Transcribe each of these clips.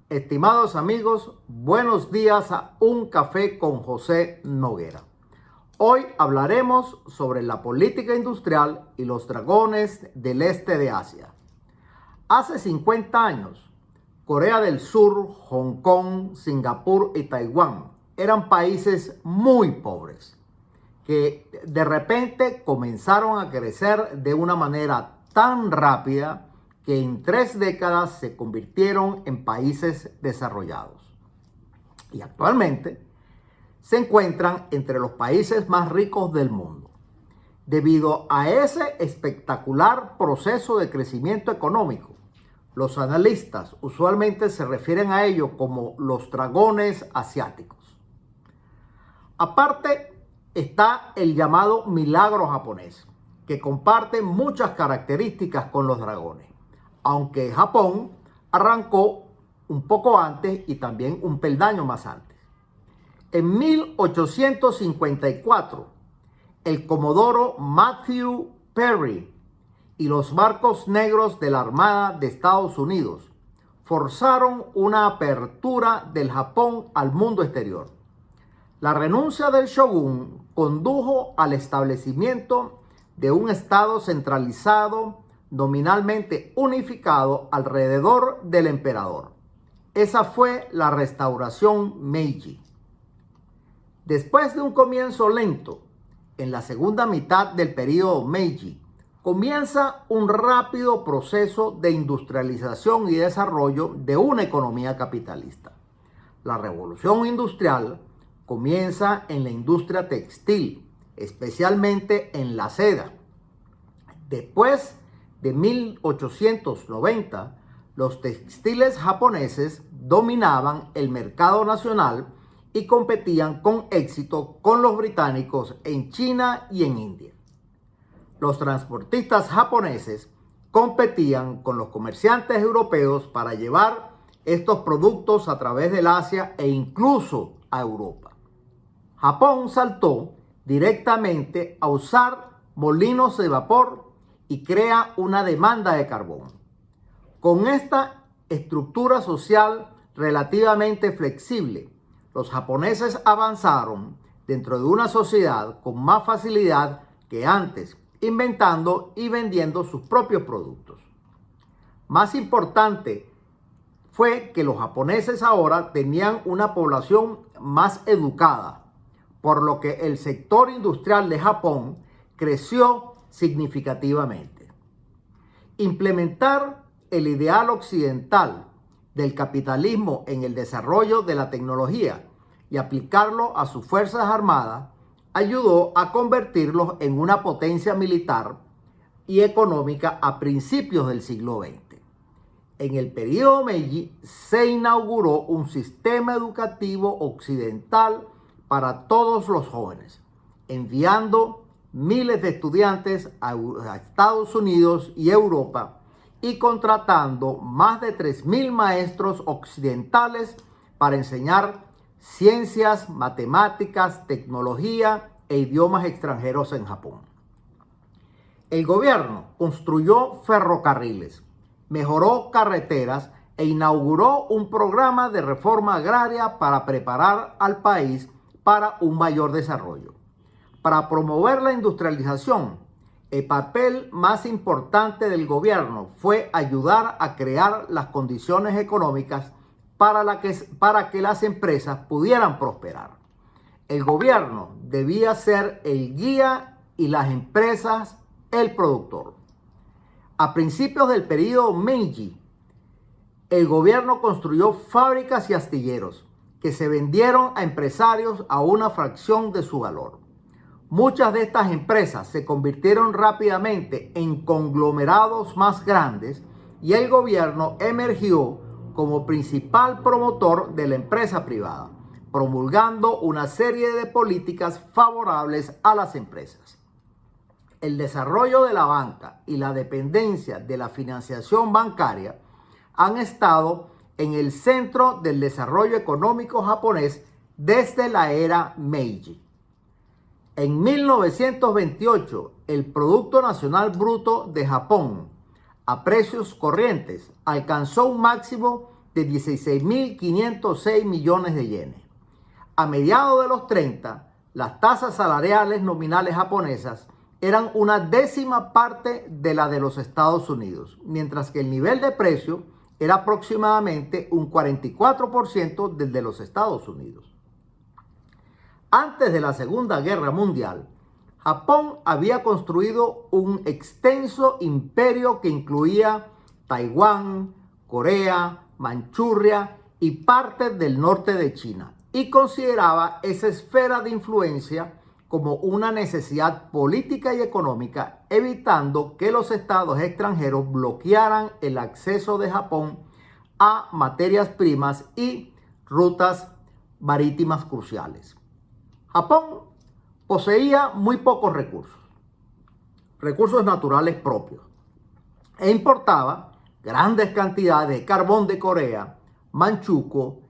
Estimados amigos, buenos días a Un Café con José Noguera. Hoy hablaremos sobre la política industrial y los dragones del este de Asia. Hace 50 años, Corea del Sur, Hong Kong, Singapur y Taiwán eran países muy pobres que de repente comenzaron a crecer de una manera tan rápida que en 3 décadas se convirtieron en países desarrollados. Y actualmente se encuentran entre los países más ricos del mundo. Debido a ese espectacular proceso de crecimiento económico, los analistas usualmente se refieren a ello como los dragones asiáticos. Aparte está el llamado milagro japonés, que comparte muchas características con los dragones, aunque Japón arrancó un poco antes y también un peldaño más antes. En 1854, el comodoro Matthew Perry y los barcos negros de la Armada de Estados Unidos forzaron una apertura del Japón al mundo exterior. La renuncia del shogun condujo al establecimiento de un estado centralizado nominalmente unificado alrededor del emperador. Esa fue la restauración Meiji. Después de un comienzo lento, en la segunda mitad del período Meiji, comienza un rápido proceso de industrialización y desarrollo de una economía capitalista. La revolución industrial comienza en la industria textil, especialmente en la seda. Después de 1890, los textiles japoneses dominaban el mercado nacional y competían con éxito con los británicos en China y en India. Los transportistas japoneses competían con los comerciantes europeos para llevar estos productos a través del Asia e incluso a Europa. Japón saltó directamente a usar molinos de vapor y crea una demanda de carbón. Con esta estructura social relativamente flexible, los japoneses avanzaron dentro de una sociedad con más facilidad que antes, inventando y vendiendo sus propios productos. Más importante fue que los japoneses ahora tenían una población más educada, por lo que el sector industrial de Japón creció significativamente. Implementar el ideal occidental del capitalismo en el desarrollo de la tecnología y aplicarlo a sus fuerzas armadas ayudó a convertirlos en una potencia militar y económica a principios del siglo XX. En el periodo Meiji se inauguró un sistema educativo occidental para todos los jóvenes, enviando miles de estudiantes a Estados Unidos y Europa y contratando más de 3.000 maestros occidentales para enseñar ciencias, matemáticas, tecnología e idiomas extranjeros en Japón. El gobierno construyó ferrocarriles, mejoró carreteras e inauguró un programa de reforma agraria para preparar al país para un mayor desarrollo. Para promover la industrialización, el papel más importante del gobierno fue ayudar a crear las condiciones económicas para que las empresas pudieran prosperar. El gobierno debía ser el guía y las empresas el productor. A principios del periodo Meiji, el gobierno construyó fábricas y astilleros que se vendieron a empresarios a una fracción de su valor. Muchas de estas empresas se convirtieron rápidamente en conglomerados más grandes y el gobierno emergió como principal promotor de la empresa privada, promulgando una serie de políticas favorables a las empresas. El desarrollo de la banca y la dependencia de la financiación bancaria han estado en el centro del desarrollo económico japonés desde la era Meiji. En 1928, el Producto Nacional Bruto de Japón, a precios corrientes, alcanzó un máximo de 16.506 millones de yenes. A mediados de los 30, las tasas salariales nominales japonesas eran una décima parte de la de los Estados Unidos, mientras que el nivel de precio era aproximadamente un 44% del de los Estados Unidos. Antes de la Segunda Guerra Mundial, Japón había construido un extenso imperio que incluía Taiwán, Corea, Manchuria y partes del norte de China, y consideraba esa esfera de influencia como una necesidad política y económica, evitando que los estados extranjeros bloquearan el acceso de Japón a materias primas y rutas marítimas cruciales. Japón poseía muy pocos recursos naturales propios, e importaba grandes cantidades de carbón de Corea, Manchukuo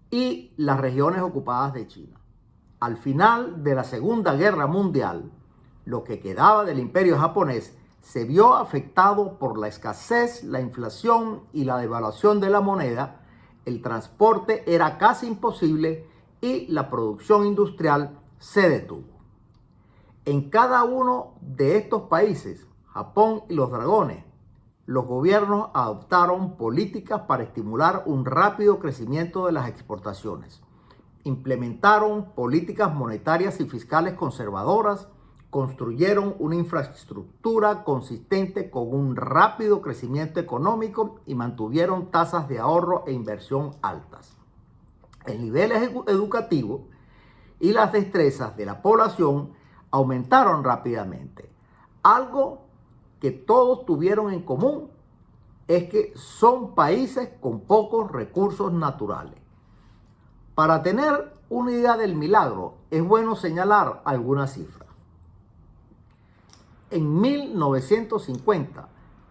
y las regiones ocupadas de China. Al final de la Segunda Guerra Mundial, lo que quedaba del imperio japonés se vio afectado por la escasez, la inflación y la devaluación de la moneda. El transporte era casi imposible y la producción industrial se detuvo. En cada uno de estos países, Japón y los dragones, los gobiernos adoptaron políticas para estimular un rápido crecimiento de las exportaciones. Implementaron políticas monetarias y fiscales conservadoras, construyeron una infraestructura consistente con un rápido crecimiento económico y mantuvieron tasas de ahorro e inversión altas. El nivel educativo y las destrezas de la población aumentaron rápidamente. Algo que todos tuvieron en común es que son países con pocos recursos naturales. Para tener una idea del milagro, es bueno señalar algunas cifras. En 1950,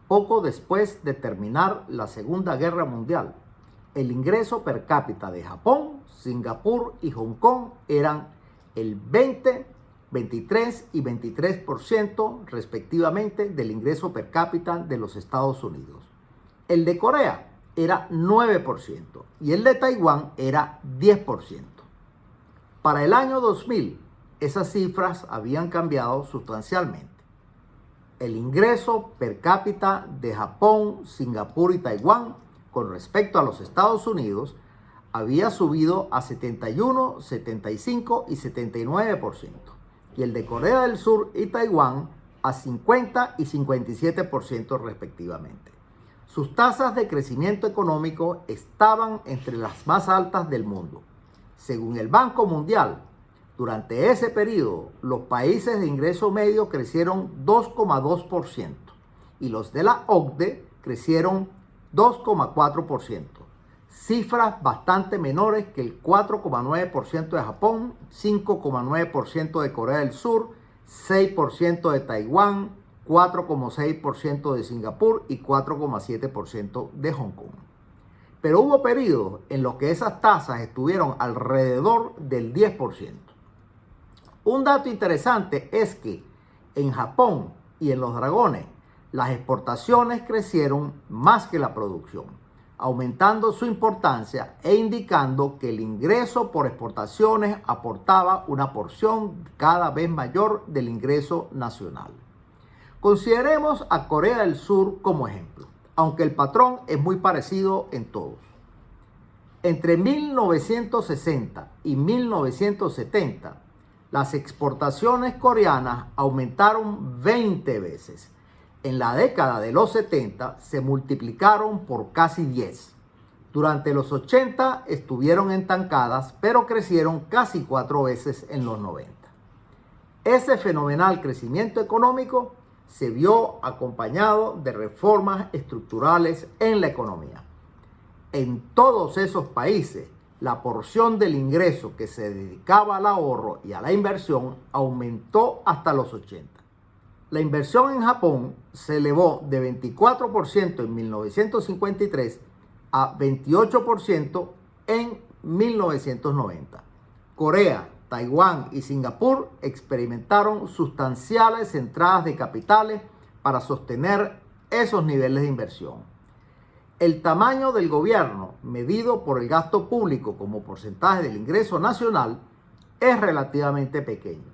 poco después de terminar la Segunda Guerra Mundial, el ingreso per cápita de Japón, Singapur y Hong Kong eran el 20, 23 y 23% respectivamente del ingreso per cápita de los Estados Unidos. El de Corea era 9% y el de Taiwán era 10%. Para el año 2000, esas cifras habían cambiado sustancialmente. El ingreso per cápita de Japón, Singapur y Taiwán con respecto a los Estados Unidos había subido a 71, 75 y 79%, y el de Corea del Sur y Taiwán a 50 y 57% respectivamente. Sus tasas de crecimiento económico estaban entre las más altas del mundo. Según el Banco Mundial, durante ese periodo, los países de ingreso medio crecieron 2,2% y los de la OCDE crecieron 2,4%, cifras bastante menores que el 4,9% de Japón, 5,9% de Corea del Sur, 6% de Taiwán, 4,6% de Singapur y 4,7% de Hong Kong. Pero hubo periodos en los que esas tasas estuvieron alrededor del 10%. Un dato interesante es que en Japón y en los dragones, las exportaciones crecieron más que la producción, aumentando su importancia e indicando que el ingreso por exportaciones aportaba una porción cada vez mayor del ingreso nacional. Consideremos a Corea del Sur como ejemplo, aunque el patrón es muy parecido en todos. Entre 1960 y 1970, las exportaciones coreanas aumentaron 20 veces. En la década de los 70 se multiplicaron por casi 10. Durante los 80 estuvieron estancadas, pero crecieron casi 4 veces en los 90. Ese fenomenal crecimiento económico se vio acompañado de reformas estructurales en la economía. En todos esos países, la porción del ingreso que se dedicaba al ahorro y a la inversión aumentó hasta los 80. La inversión en Japón se elevó de 24% en 1953 a 28% en 1990. Corea, Taiwán y Singapur experimentaron sustanciales entradas de capitales para sostener esos niveles de inversión. El tamaño del gobierno, medido por el gasto público como porcentaje del ingreso nacional, es relativamente pequeño.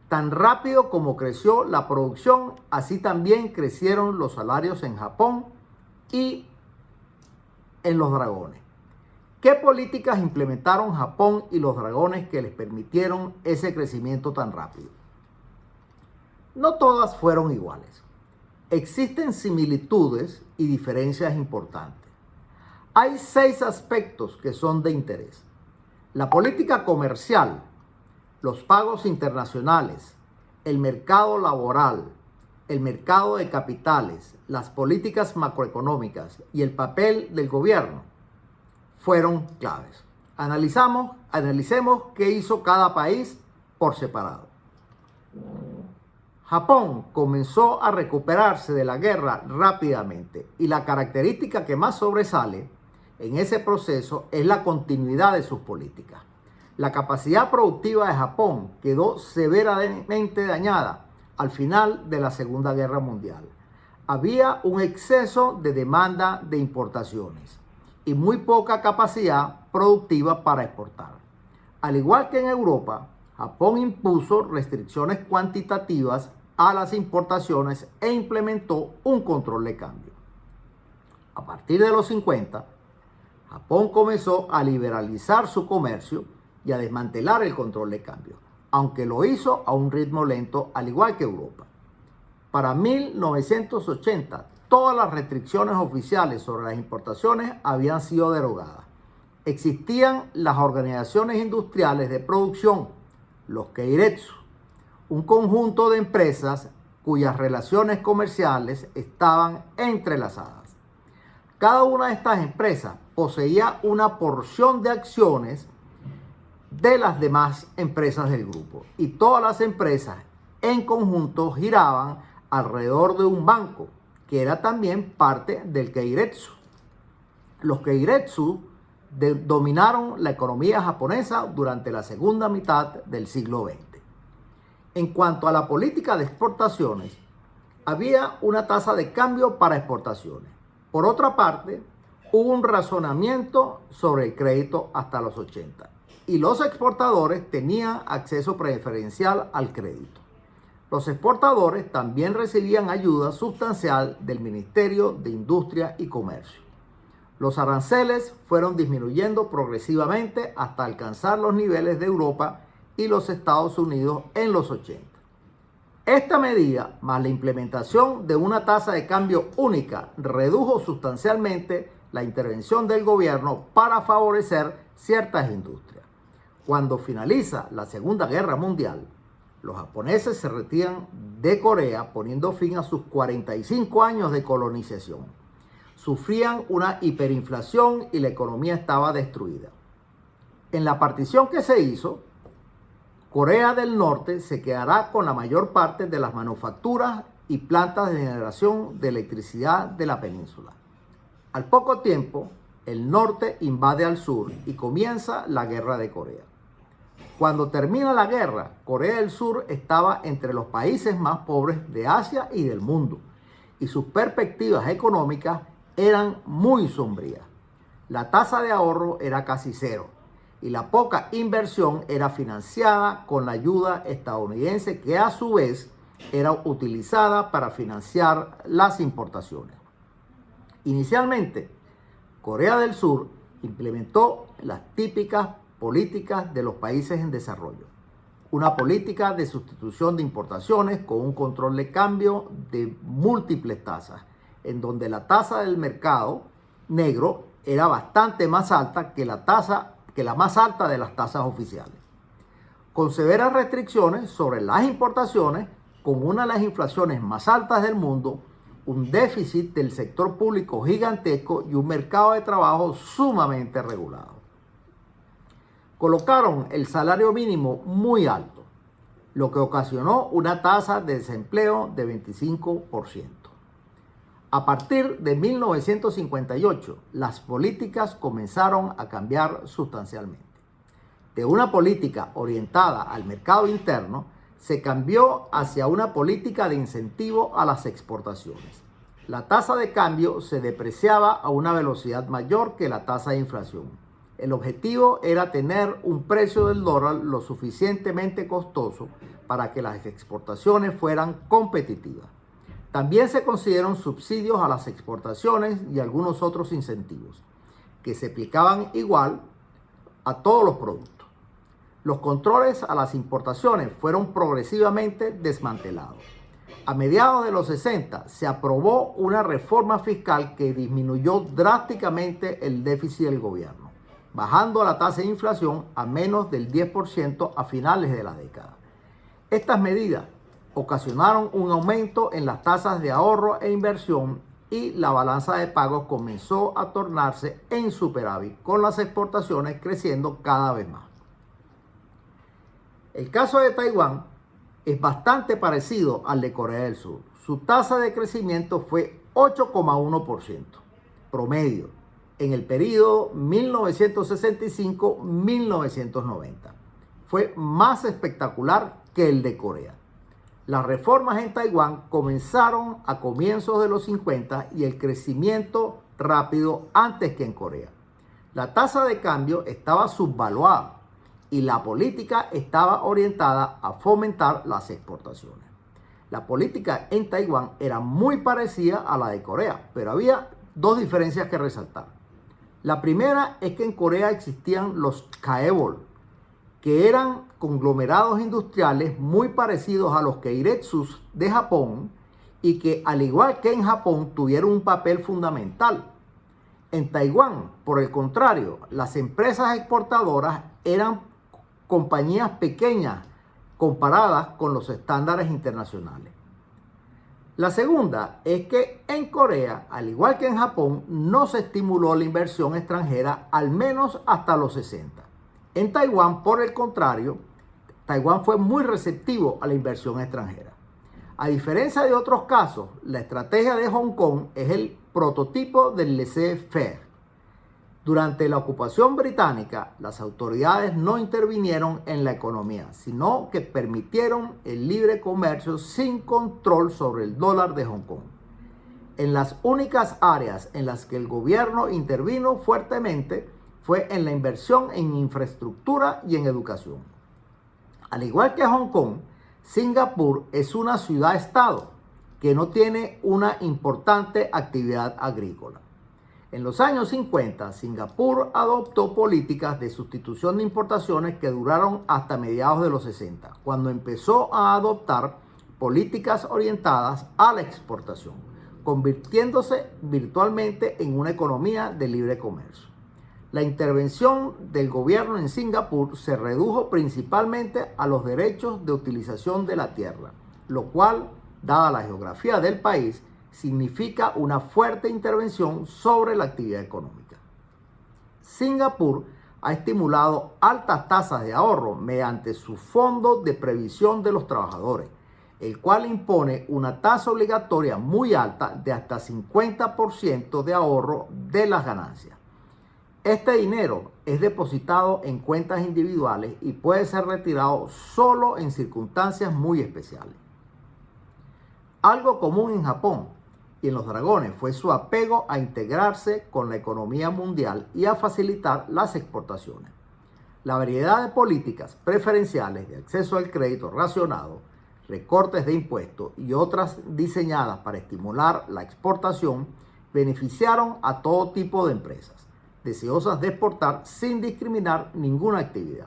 Tan rápido como creció la producción, así también crecieron los salarios en Japón y en los dragones. ¿Qué políticas implementaron Japón y los dragones que les permitieron ese crecimiento tan rápido? No todas fueron iguales. Existen similitudes y diferencias importantes. Hay 6 aspectos que son de interés: la política comercial, los pagos internacionales, el mercado laboral, el mercado de capitales, las políticas macroeconómicas y el papel del gobierno fueron claves. Analicemos qué hizo cada país por separado. Japón comenzó a recuperarse de la guerra rápidamente y la característica que más sobresale en ese proceso es la continuidad de sus políticas. La capacidad productiva de Japón quedó severamente dañada al final de la Segunda Guerra Mundial. Había un exceso de demanda de importaciones y muy poca capacidad productiva para exportar. Al igual que en Europa, Japón impuso restricciones cuantitativas a las importaciones e implementó un control de cambio. A partir de los 50, Japón comenzó a liberalizar su comercio y a desmantelar el control de cambio, aunque lo hizo a un ritmo lento, al igual que Europa. Para 1980, todas las restricciones oficiales sobre las importaciones habían sido derogadas. Existían las organizaciones industriales de producción, los Keiretsu, un conjunto de empresas cuyas relaciones comerciales estaban entrelazadas. Cada una de estas empresas poseía una porción de acciones de las demás empresas del grupo y todas las empresas en conjunto giraban alrededor de un banco que era también parte del Keiretsu. Los Keiretsu dominaron la economía japonesa durante la segunda mitad del siglo XX. En cuanto a la política de exportaciones, había una tasa de cambio para exportaciones. Por otra parte, hubo un razonamiento sobre el crédito hasta los 80 y los exportadores tenían acceso preferencial al crédito. Los exportadores también recibían ayuda sustancial del Ministerio de Industria y Comercio. Los aranceles fueron disminuyendo progresivamente hasta alcanzar los niveles de Europa y los Estados Unidos en los 80. Esta medida, más la implementación de una tasa de cambio única, redujo sustancialmente la intervención del gobierno para favorecer ciertas industrias. Cuando finaliza la Segunda Guerra Mundial, los japoneses se retiran de Corea, poniendo fin a sus 45 años de colonización. Sufrían una hiperinflación y la economía estaba destruida. En la partición que se hizo, Corea del Norte se quedará con la mayor parte de las manufacturas y plantas de generación de electricidad de la península. Al poco tiempo, el norte invade al sur y comienza la Guerra de Corea. Cuando termina la guerra, Corea del Sur estaba entre los países más pobres de Asia y del mundo, y sus perspectivas económicas eran muy sombrías. La tasa de ahorro era casi cero, y la poca inversión era financiada con la ayuda estadounidense, que a su vez era utilizada para financiar las importaciones. Inicialmente, Corea del Sur implementó las típicas políticas de los países en desarrollo. Una política de sustitución de importaciones con un control de cambio de múltiples tasas, en donde la tasa del mercado negro era bastante más alta que la más alta de las tasas oficiales. Con severas restricciones sobre las importaciones, con una de las inflaciones más altas del mundo un déficit del sector público gigantesco y un mercado de trabajo sumamente regulado. Colocaron el salario mínimo muy alto, lo que ocasionó una tasa de desempleo de 25%. A partir de 1958, las políticas comenzaron a cambiar sustancialmente. De una política orientada al mercado interno, se cambió hacia una política de incentivo a las exportaciones. La tasa de cambio se depreciaba a una velocidad mayor que la tasa de inflación. El objetivo era tener un precio del dólar lo suficientemente costoso para que las exportaciones fueran competitivas. También se consideraron subsidios a las exportaciones y algunos otros incentivos, que se aplicaban igual a todos los productos. Los controles a las importaciones fueron progresivamente desmantelados. A mediados de los 60 se aprobó una reforma fiscal que disminuyó drásticamente el déficit del gobierno, bajando la tasa de inflación a menos del 10% a finales de la década. Estas medidas ocasionaron un aumento en las tasas de ahorro e inversión y la balanza de pagos comenzó a tornarse en superávit, con las exportaciones creciendo cada vez más. El caso de Taiwán es bastante parecido al de Corea del Sur. Su tasa de crecimiento fue 8,1% promedio en el periodo 1965-1990. Fue más espectacular que el de Corea. Las reformas en Taiwán comenzaron a comienzos de los 50 y el crecimiento rápido antes que en Corea. La tasa de cambio estaba subvaluada y la política estaba orientada a fomentar las exportaciones. La política en Taiwán era muy parecida a la de Corea, pero había dos diferencias que resaltar. La primera es que en Corea existían los chaebol, que eran conglomerados industriales muy parecidos a los keiretsus de Japón y que, al igual que en Japón, tuvieron un papel fundamental. En Taiwán, por el contrario, las empresas exportadoras eran compañías pequeñas comparadas con los estándares internacionales. La segunda es que en Corea, al igual que en Japón, no se estimuló la inversión extranjera al menos hasta los 60. En Taiwán, por el contrario, Taiwán fue muy receptivo a la inversión extranjera. A diferencia de otros casos, la estrategia de Hong Kong es el prototipo del laissez-faire. Durante la ocupación británica, las autoridades no intervinieron en la economía, sino que permitieron el libre comercio sin control sobre el dólar de Hong Kong. En las únicas áreas en las que el gobierno intervino fuertemente fue en la inversión en infraestructura y en educación. Al igual que Hong Kong, Singapur es una ciudad-estado que no tiene una importante actividad agrícola. En los años 50, Singapur adoptó políticas de sustitución de importaciones que duraron hasta mediados de los 60, cuando empezó a adoptar políticas orientadas a la exportación, convirtiéndose virtualmente en una economía de libre comercio. La intervención del gobierno en Singapur se redujo principalmente a los derechos de utilización de la tierra, lo cual, dada la geografía del país, significa una fuerte intervención sobre la actividad económica. Singapur ha estimulado altas tasas de ahorro mediante su Fondo de Previsión de los Trabajadores, el cual impone una tasa obligatoria muy alta de hasta 50% de ahorro de las ganancias. Este dinero es depositado en cuentas individuales y puede ser retirado solo en circunstancias muy especiales. Algo común en Japón y en los dragones fue su apego a integrarse con la economía mundial y a facilitar las exportaciones. La variedad de políticas preferenciales de acceso al crédito racionado, recortes de impuestos y otras diseñadas para estimular la exportación beneficiaron a todo tipo de empresas deseosas de exportar sin discriminar ninguna actividad.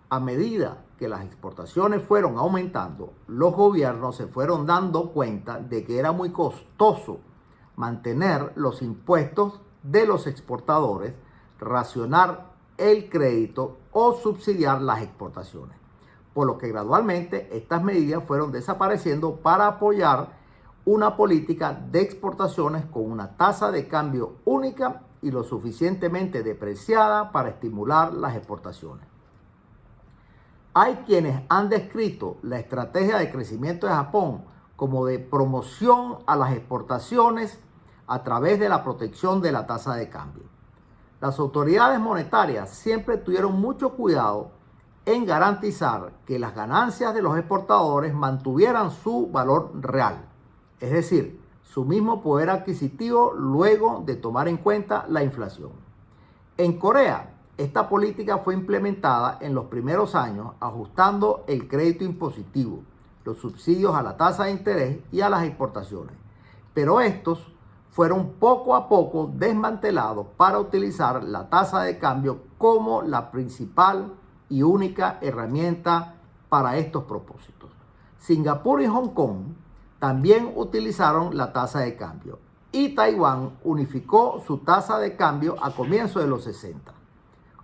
A medida que las exportaciones fueron aumentando, los gobiernos se fueron dando cuenta de que era muy costoso mantener los impuestos de los exportadores, racionar el crédito o subsidiar las exportaciones, por lo que gradualmente estas medidas fueron desapareciendo para apoyar una política de exportaciones con una tasa de cambio única y lo suficientemente depreciada para estimular las exportaciones. Hay quienes han descrito la estrategia de crecimiento de Japón como de promoción a las exportaciones a través de la protección de la tasa de cambio. Las autoridades monetarias siempre tuvieron mucho cuidado en garantizar que las ganancias de los exportadores mantuvieran su valor real, es decir, su mismo poder adquisitivo luego de tomar en cuenta la inflación. En Corea, esta política fue implementada en los primeros años ajustando el crédito impositivo, los subsidios a la tasa de interés y a las exportaciones, pero estos fueron poco a poco desmantelados para utilizar la tasa de cambio como la principal y única herramienta para estos propósitos. Singapur y Hong Kong también utilizaron la tasa de cambio y Taiwán unificó su tasa de cambio a comienzos de los 60.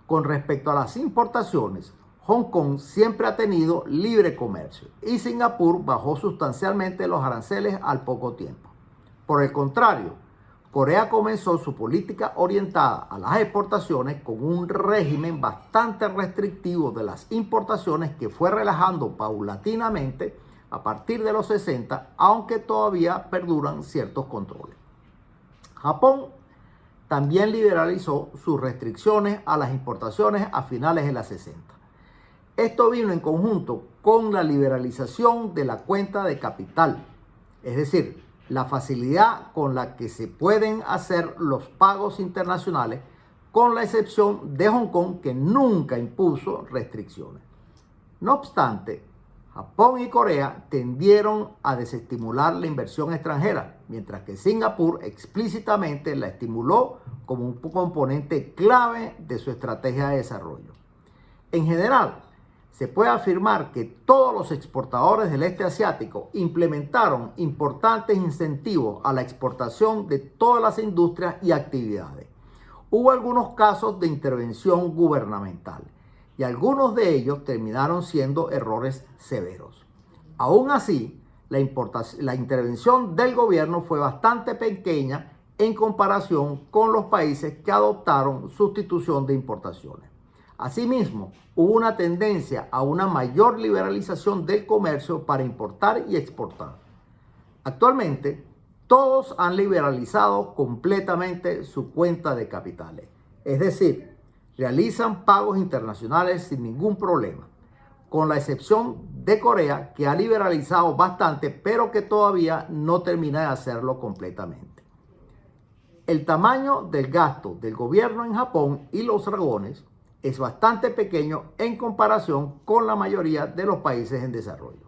Con respecto a las importaciones, Hong Kong siempre ha tenido libre comercio y Singapur bajó sustancialmente los aranceles al poco tiempo. Por el contrario, Corea comenzó su política orientada a las exportaciones con un régimen bastante restrictivo de las importaciones que fue relajando paulatinamente a partir de los 60, aunque todavía perduran ciertos controles. Japón también liberalizó sus restricciones a las importaciones a finales de los 60. Esto vino en conjunto con la liberalización de la cuenta de capital, es decir, la facilidad con la que se pueden hacer los pagos internacionales, con la excepción de Hong Kong, que nunca impuso restricciones. No obstante, Japón y Corea tendieron a desestimular la inversión extranjera, mientras que Singapur explícitamente la estimuló como un componente clave de su estrategia de desarrollo. En general, se puede afirmar que todos los exportadores del este asiático implementaron importantes incentivos a la exportación de todas las industrias y actividades. Hubo algunos casos de intervención gubernamental y algunos de ellos terminaron siendo errores severos. Aún así, la intervención del gobierno fue bastante pequeña en comparación con los países que adoptaron sustitución de importaciones. Asimismo, hubo una tendencia a una mayor liberalización del comercio para importar y exportar. Actualmente, todos han liberalizado completamente su cuenta de capitales, es decir, realizan pagos internacionales sin ningún problema, con la excepción de Corea, que ha liberalizado bastante, pero que todavía no termina de hacerlo completamente. El tamaño del gasto del gobierno en Japón y los dragones es bastante pequeño en comparación con la mayoría de los países en desarrollo.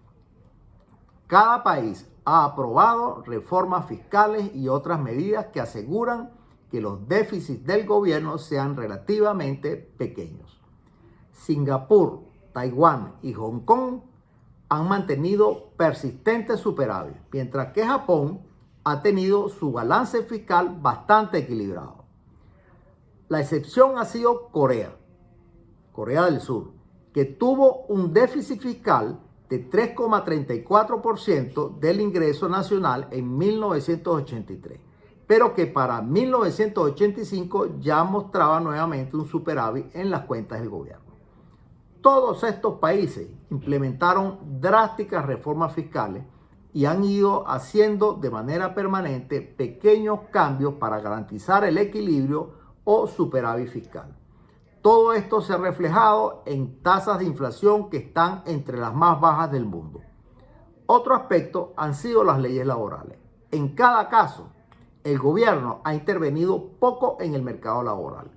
Cada país ha aprobado reformas fiscales y otras medidas que aseguran que los déficits del gobierno sean relativamente pequeños. Singapur, Taiwán y Hong Kong han mantenido persistentes superávit, mientras que Japón ha tenido su balance fiscal bastante equilibrado. La excepción ha sido Corea del Sur, que tuvo un déficit fiscal de 3,34% del ingreso nacional en 1983, pero que para 1985 ya mostraba nuevamente un superávit en las cuentas del gobierno. Todos estos países implementaron drásticas reformas fiscales y han ido haciendo de manera permanente pequeños cambios para garantizar el equilibrio o superávit fiscal. Todo esto se ha reflejado en tasas de inflación que están entre las más bajas del mundo. Otro aspecto han sido las leyes laborales. En cada caso, el gobierno ha intervenido poco en el mercado laboral.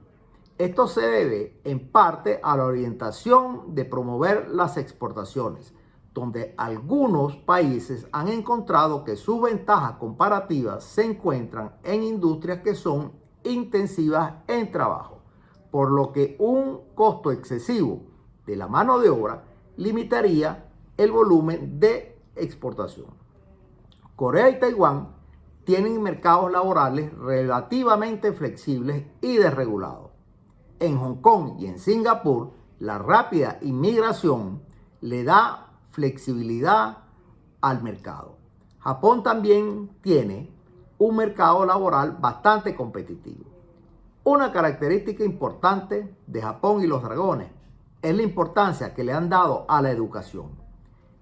Esto se debe en parte a la orientación de promover las exportaciones, donde algunos países han encontrado que sus ventajas comparativas se encuentran en industrias que son intensivas en trabajo, por lo que un costo excesivo de la mano de obra limitaría el volumen de exportación. Corea y Taiwán tienen mercados laborales relativamente flexibles y desregulados. En Hong Kong y en Singapur, la rápida inmigración le da flexibilidad al mercado. Japón también tiene un mercado laboral bastante competitivo. Una característica importante de Japón y los dragones es la importancia que le han dado a la educación.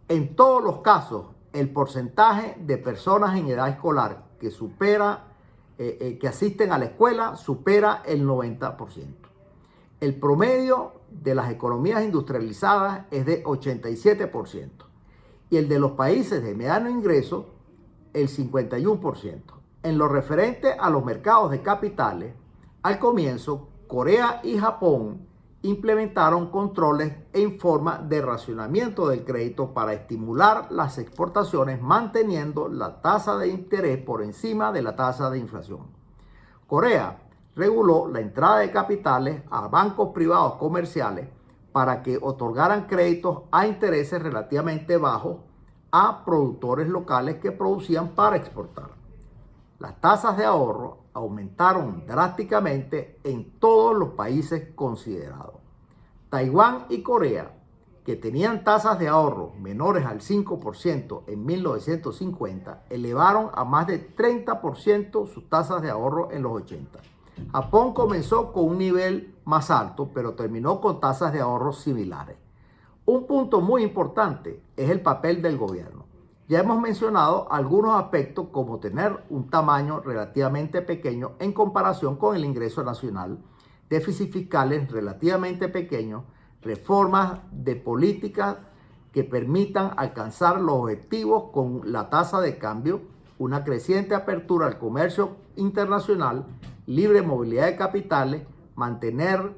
En todos los casos, el porcentaje de personas en edad escolar que asisten a la escuela supera el 90%. El promedio de las economías industrializadas es de 87% y el de los países de mediano ingreso el 51%. En lo referente a los mercados de capitales, al comienzo, Corea y Japón implementaron controles en forma de racionamiento del crédito para estimular las exportaciones, manteniendo la tasa de interés por encima de la tasa de inflación. Corea reguló la entrada de capitales a bancos privados comerciales para que otorgaran créditos a intereses relativamente bajos a productores locales que producían para exportar. Las tasas de ahorro aumentaron drásticamente en todos los países considerados. Taiwán y Corea, que tenían tasas de ahorro menores al 5% en 1950, elevaron a más de 30% sus tasas de ahorro en los 80. Japón comenzó con un nivel más alto, pero terminó con tasas de ahorro similares. Un punto muy importante es el papel del gobierno. Ya hemos mencionado algunos aspectos como tener un tamaño relativamente pequeño en comparación con el ingreso nacional, déficits fiscales relativamente pequeños, reformas de políticas que permitan alcanzar los objetivos con la tasa de cambio, una creciente apertura al comercio internacional, libre movilidad de capitales, mantener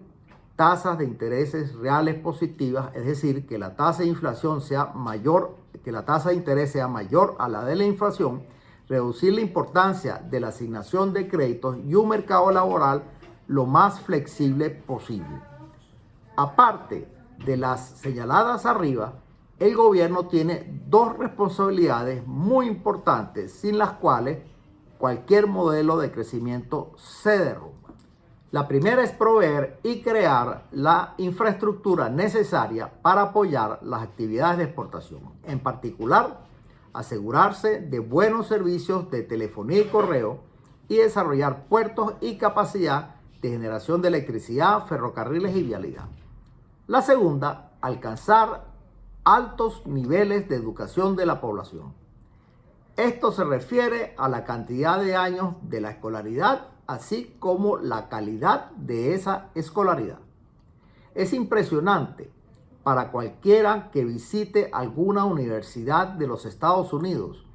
tasas de intereses reales positivas, es decir, que la tasa de inflación sea mayor, que la tasa de interés sea mayor a la de la inflación, reducir la importancia de la asignación de créditos y un mercado laboral lo más flexible posible. Aparte de las señaladas arriba, el gobierno tiene dos responsabilidades muy importantes sin las cuales cualquier modelo de crecimiento se derrumba. La primera es proveer y crear la infraestructura necesaria para apoyar las actividades de exportación. En particular, asegurarse de buenos servicios de telefonía y correo y desarrollar puertos y capacidad de generación de electricidad, ferrocarriles y vialidad. La segunda, alcanzar altos niveles de educación de la población. Esto se refiere a la cantidad de años de la escolaridad, así como la calidad de esa escolaridad. Es impresionante para cualquiera que visite alguna universidad de los Estados Unidos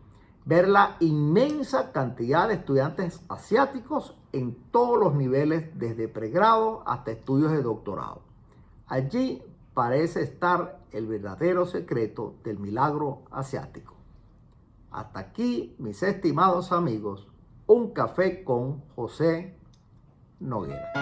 ver la inmensa cantidad de estudiantes asiáticos en todos los niveles, desde pregrado hasta estudios de doctorado. Allí parece estar el verdadero secreto del milagro asiático. Hasta aquí, mis estimados amigos, un café con José Noguera.